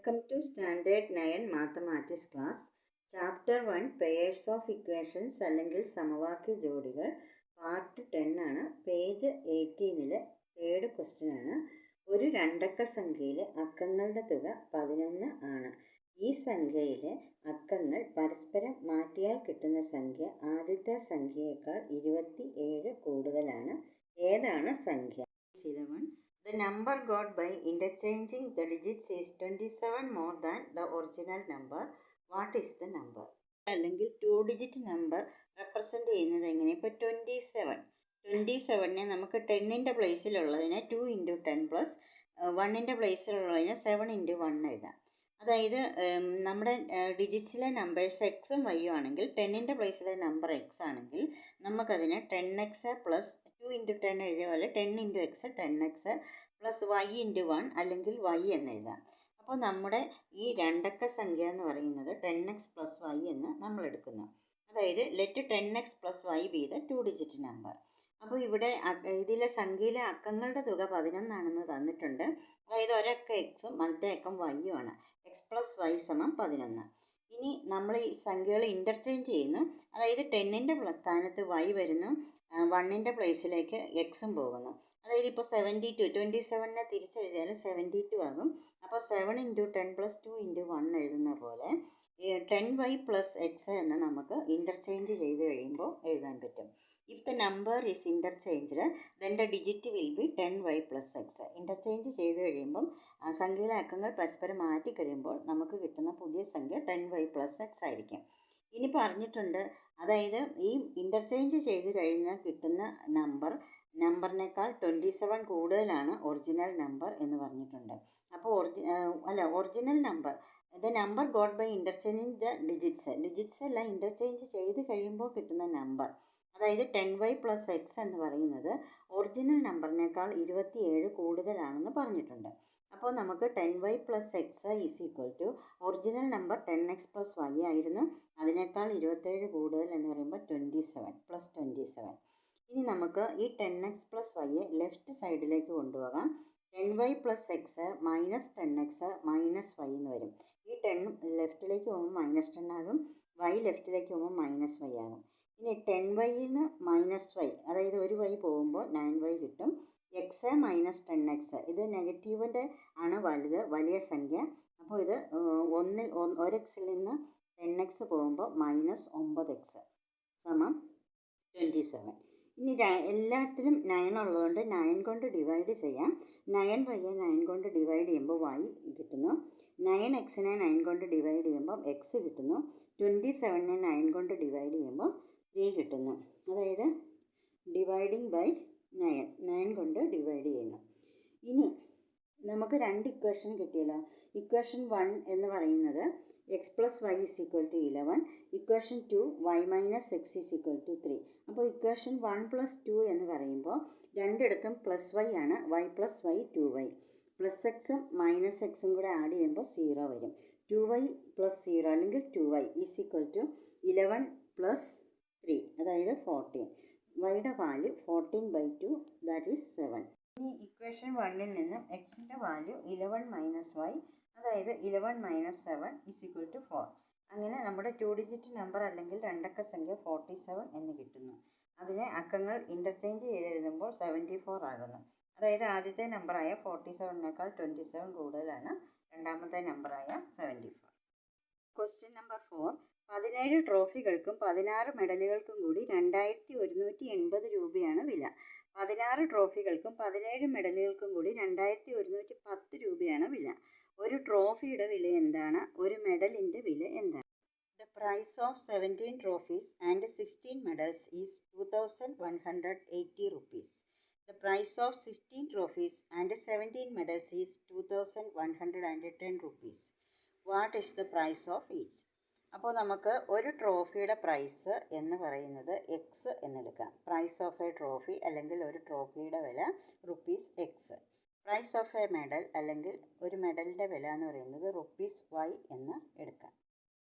Welcome to Standard 9 Mathematics class. Chapter 1 Pairs of Equations അല്ലെങ്കിൽ സമവാക്യ ജോഡികൾ പാർട്ട് 10 ആണ്. പേജ് 18 തേർഡ് ക്വസ്റ്റ്യൻ ആണ്. ഒരു രണ്ടക്ക സംഖ്യയിലെ അക്കങ്ങളുടെ തുക 11 ആണ്. ഈ സംഖ്യയിലെ അക്കങ്ങൾ പരസ്പരം മാറ്റിയാൽ കിട്ടുന്ന സംഖ്യ ആദ്യത്തെ സംഖ്യയേക്കാൾ 27 കൂടുതലാണ്. ഏതാണ് സംഖ്യ? 11. The number got by interchanging the digits is 27 more than the original number. What is the number? അല്ലെങ്കിൽ 2 ഡിജിറ്റ് നമ്പർ റെപ്രസെൻ്റ് ചെയ്യുന്നത് എങ്ങനെ? ഇപ്പോൾ 27നെ നമുക്ക് 10ൻ്റെ പ്ലേസിലുള്ളതിനെ 2 × 10 പ്ലസ് 1ൻ്റെ പ്ലേസിലുള്ളതിനെ 7 × 1 എഴുതാം. അതായത് നമ്മുടെ ഡിജിറ്റ്സിലെ നമ്പേഴ്സ് എക്സും വൈയും ആണെങ്കിൽ 10ൻ്റെ പ്ലേസിലെ നമ്പർ എക്സ് ആണെങ്കിൽ നമുക്കതിനെ 10x പ്ലസ് 2 × 10 എഴുതിയ പോലെ 10 × x 10x പ്ലസ് y × 1 അല്ലെങ്കിൽ y എന്ന് എഴുതാം. അപ്പോൾ നമ്മുടെ ഈ രണ്ടക്ക സംഖ്യ എന്ന് പറയുന്നത് 10x പ്ലസ് y എന്ന് നമ്മൾ എടുക്കുന്നു. അതായത് let 10x plus y B the 2 digit number. അപ്പോൾ ഇവിടെ ഇതിലെ സംഖ്യയിലെ അക്കങ്ങളുടെ തുക 11 ആണെന്ന് തന്നിട്ടുണ്ട്. അതായത് ഒരക്ക എക്സും മറ്റേ അക്കം വൈയും ആണ്. എക്സ് പ്ലസ് വൈ സമം 11. ഇനി നമ്മൾ ഈ സംഖ്യകൾ ഇൻ്റർചേഞ്ച് ചെയ്യുന്നു. അതായത് 10ൻ്റെ സ്ഥാനത്ത് വൈ വരുന്നു, 1ൻ്റെ പ്ലേസിലേക്ക് എക്സും പോകുന്നു. അതായത് ഇപ്പോൾ 27നെ തിരിച്ചെഴുതിയാൽ 72 ആകും. അപ്പോൾ 7 × 10 പ്ലസ് 2 × 1 എഴുതുന്ന പോലെ 10y പ്ലസ് എക്സ് എന്ന് നമുക്ക് ഇൻ്റർചേഞ്ച് ചെയ്ത് കഴിയുമ്പോൾ എഴുതാൻ പറ്റും. If the number is interchanged then the digit will be 10y plus x. Interchange ചെയ്ത് കഴിയുമ്പം സംഖ്യയിലെ അക്കങ്ങൾ പരസ്പരം മാറ്റി കഴിയുമ്പോൾ നമുക്ക് കിട്ടുന്ന പുതിയ സംഖ്യ 10y പ്ലസ് എക്സ് ആയിരിക്കും. ഇനി പറഞ്ഞിട്ടുണ്ട്, അതായത് ഈ ഇൻ്റർചേഞ്ച് ചെയ്ത് കഴിഞ്ഞാൽ കിട്ടുന്ന നമ്പറിനേക്കാൾ 27 കൂടുതലാണ് ഒറിജിനൽ നമ്പർ എന്ന് പറഞ്ഞിട്ടുണ്ട്. അപ്പോൾ original number the number got by interchanging the digits എല്ലാം ഇൻ്റർചേഞ്ച് ചെയ്ത് കഴിയുമ്പോൾ കിട്ടുന്ന നമ്പർ, അതായത് 10y പ്ലസ് എക്സ് എന്ന് പറയുന്നത് ഒറിജിനൽ നമ്പറിനേക്കാൾ 27 കൂടുതലാണെന്ന് പറഞ്ഞിട്ടുണ്ട്. അപ്പോൾ നമുക്ക് 10y plus x is equal to original number 10x plus y ആയിരുന്നു, അതിനേക്കാൾ 27 കൂടുതൽ എന്ന് പറയുമ്പോൾ 27 പ്ലസ് 27. ഇനി നമുക്ക് ഈ 10x പ്ലസ് വൈയെ ലെഫ്റ്റ് സൈഡിലേക്ക് കൊണ്ടുപോകാം. 10y plus x minus 10x minus y എന്ന് വരും. ഈ 10 ലെഫ്റ്റിലേക്ക് പോകുമ്പോൾ മൈനസ് 10 ആകും, y ലെഫ്റ്റിലേക്ക് പോകുമ്പോൾ മൈനസ് വൈ ആകും. ഇനി 10yയിൽ നിന്ന് മൈനസ് വൈ, അതായത് ഒരു y പോകുമ്പോൾ 9y കിട്ടും. എക്സ് മൈനസ് 10x, ഇത് നെഗറ്റീവിൻ്റെ ആണ് വലുത്, വലിയ സംഖ്യ. അപ്പോൾ ഇത് ഒരെക്സിൽ നിന്ന് 10x പോകുമ്പോൾ മൈനസ് 9x സമം 27. ഇനി എല്ലാത്തിലും 9 ഉള്ളതുകൊണ്ട് 9 കൊണ്ട് ഡിവൈഡ് ചെയ്യാം. 9y 9 കൊണ്ട് ഡിവൈഡ് ചെയ്യുമ്പോൾ y കിട്ടുന്നു. 9xനെ 9 കൊണ്ട് ഡിവൈഡ് ചെയ്യുമ്പോൾ x കിട്ടുന്നു. 27നെ 9 കൊണ്ട് ഡിവൈഡ് ചെയ്യുമ്പോൾ 3 കിട്ടുന്നു. അതായത് ഡിവൈഡിങ് ബൈ 9 കൊണ്ട് ഡിവൈഡ് ചെയ്യുന്നു. ഇനി നമുക്ക് രണ്ട് ഇക്വേഷൻ കിട്ടിയല്ലോ. ഇക്വേഷൻ 1 എന്ന് പറയുന്നത് x plus y is equal to 11. Equation 2 y minus x is equal to 3. അപ്പോൾ ഇക്വേഷൻ 1 പ്ലസ് 2 എന്ന് പറയുമ്പോൾ രണ്ടിടത്തും പ്ലസ് വൈ ആണ്. y plus y 2y plus എക്സും മൈനസ് എക്സും കൂടെ ആഡ് ചെയ്യുമ്പോൾ 0 വരും. 2y പ്ലസ് 0 അല്ലെങ്കിൽ 2y is equal to 11 plus 3, അതായത് 14. വൈയുടെ വാല്യൂ 14/2, ദാറ്റ് ഈസ് 7. ഇനി ഇക്വേഷൻ 1ൽ നിന്നും എക്സിൻ്റെ വാല്യൂ 11 മൈനസ് വൈ, അതായത് 11 മൈനസ് 7 ഈസ് ഈക്വൽ ടു 4. അങ്ങനെ നമ്മുടെ 2 ഡിജിറ്റ് നമ്പർ അല്ലെങ്കിൽ രണ്ടക്ക സംഖ്യ 47 എന്ന് കിട്ടുന്നു. അതിനെ അക്കങ്ങൾ ഇൻ്റർചേഞ്ച് ചെയ്തെഴുതുമ്പോൾ 74 ആകുന്നു. അതായത് ആദ്യത്തെ നമ്പറായ 47നേക്കാൾ 27 കൂടുതലാണ് രണ്ടാമത്തെ നമ്പറായ 74. Question number 4. 17 ട്രോഫികൾക്കും 16 മെഡലുകൾക്കും കൂടി 2180 രൂപയാണ് വില. 16 ട്രോഫികൾക്കും 17 മെഡലുകൾക്കും കൂടി 2110 രൂപയാണ് വില. ഒരു ട്രോഫിയുടെ വില എന്താണ്? ഒരു മെഡലിൻ്റെ വില എന്താണ്? The price of 17 trophies and 16 medals is 2180 rupees. The price of 16 trophies and 17 medals is 2110 rupees. What is the price of each? അപ്പോൾ നമുക്ക് ഒരു ട്രോഫിയുടെ പ്രൈസ് എന്ന് പറയുന്നത് എക്സ് എന്നെടുക്കാം. പ്രൈസ് ഓഫ് എ ട്രോഫി അല്ലെങ്കിൽ ഒരു ട്രോഫിയുടെ വില rupees x. Price of a medal അല്ലെങ്കിൽ ഒരു മെഡലിൻ്റെ വില എന്ന് പറയുന്നത് റുപ്പീസ് വൈ എന്ന് എടുക്കാം.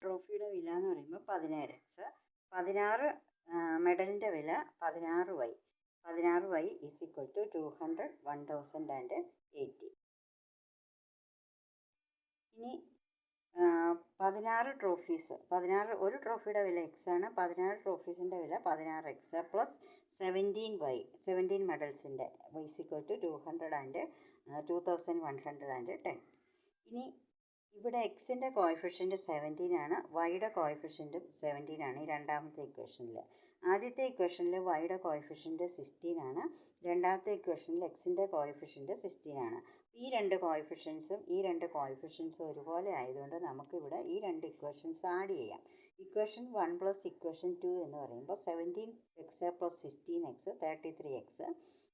ട്രോഫിയുടെ വില എന്ന് പറയുമ്പോൾ 17x, 16 മെഡലിൻ്റെ വില 16y. 16y is equal to 200 1080. ഇനി 16 ട്രോഫീസ്, ഒരു ട്രോഫിയുടെ വില എക്സ് ആണ്. 16 ട്രോഫീസിൻ്റെ വില 16 എക്സ് പ്ലസ് 17 മെഡൽസിൻ്റെ = 200 ആൻഡ് 2110. ഇനി ഇവിടെ എക്സിൻ്റെ കോഎഫിഷ്യൻറ്റ് 17 ആണ്, വൈയുടെ കോഎഫിഷ്യൻറ്റും 17 ആണ് ഈ രണ്ടാമത്തെ ഇക്വേഷനിൽ. ആദ്യത്തെ ഇക്വേഷനിൽ വൈയുടെ കോഎഫിഷ്യൻറ്റ് 16 ആണ്, രണ്ടാമത്തെ ഇക്വേഷനിൽ എക്സിൻ്റെ കോഎഫിഷ്യൻറ്റ് 16 ആണ്. ഈ രണ്ട് കോഎഫിഷ്യൻസും ഒരുപോലെ ആയതുകൊണ്ട് നമുക്കിവിടെ ഈ രണ്ട് ഇക്വേഷൻസ് ആഡ് ചെയ്യാം. ഇക്വേഷൻ 1 പ്ലസ് ഇക്വേഷൻ 2 എന്ന് പറയുമ്പോൾ 17x plus 16x 33x,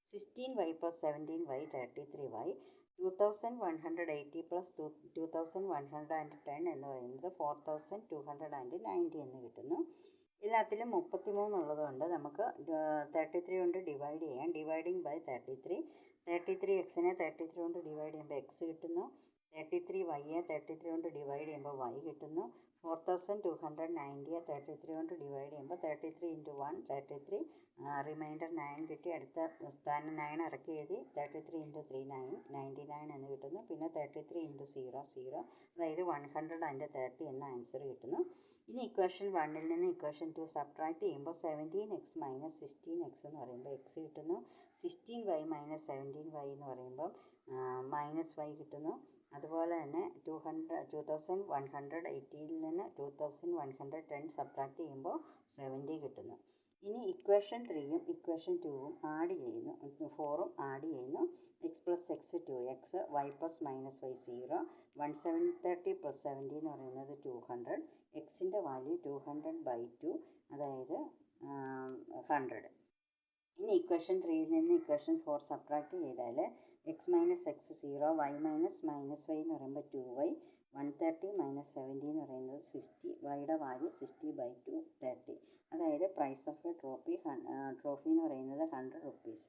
16y plus 17y 33y, 2180 plus 2110 എന്ന് പറയുന്നത് 4290 എന്ന് കിട്ടുന്നു. എല്ലാത്തിലും 33 ഉള്ളതുകൊണ്ട് നമുക്ക് 33 കൊണ്ട് ഡിവൈഡ് ചെയ്യാം. ഡിവൈഡിങ് ബൈ 33xനെ 33 കൊണ്ട് ഡിവൈഡ് ചെയ്യുമ്പോൾ എക്സ് കിട്ടുന്നു. 33yയെ 33 കൊണ്ട് ഡിവൈഡ് ചെയ്യുമ്പോൾ വൈ കിട്ടുന്നു. 4290യെ 33 കൊണ്ട് ഡിവൈഡ് ചെയ്യുമ്പോൾ 33 × 1 33, റിമൈൻഡർ 9 കിട്ടി. അടുത്ത സ്ഥാനം 9 ഇറക്കി എഴുതി. 33 × 3 99 എന്ന് കിട്ടുന്നു. പിന്നെ 33 × 0 0, അതായത് 130 എന്ന ആൻസർ കിട്ടുന്നു. ഇനി ഇക്വേഷൻ 1ൽ നിന്ന് ഇക്വേഷൻ 2 സബ്ട്രാക്ട് ചെയ്യുമ്പോൾ 17x മൈനസ് 16x എന്ന് പറയുമ്പോൾ എക്സ് കിട്ടുന്നു. 16y മൈനസ് 17y എന്ന് പറയുമ്പോൾ -y കിട്ടുന്നു. അതുപോലെ തന്നെ 2180ൽ നിന്ന് 2110 സബ്ട്രാക്ട് ചെയ്യുമ്പോൾ 70 കിട്ടുന്നു. ഇനി ഇക്വേഷൻ 3യും ഇക്വേഷൻ 2ഉം ആഡ് ചെയ്യുന്നു, 4ഉം ആഡ് ചെയ്യുന്നു. X plus x 2x, y plus minus y 0, 130 plus 70 എന്ന് പറയുന്നത് 200, എക്സിൻ്റെ വാല്യൂ 200/2, അതായത് 100. ഇനി ഇക്വേഷൻ 3യിൽ നിന്ന് ഇക്വേഷൻ 4 സബ്ട്രാക്ട് ചെയ്താൽ x minus x 0, y minus y എന്ന് പറയുമ്പോൾ 2y, 130 മൈനസ് 70 എന്ന് പറയുന്നത് 60, വൈയുടെ വാല്യൂ 60/2 30. അതായത് പ്രൈസ് ഓഫ് എ ട്രോഫി എന്ന് പറയുന്നത് 100 rupees,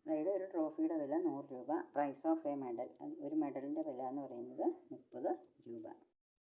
അതായത് ഒരു ട്രോഫിയുടെ വില 100 രൂപ. പ്രൈസ് ഓഫ് എ മെഡൽ, ഒരു മെഡലിൻ്റെ വില എന്ന് പറയുന്നത് 30 രൂപ.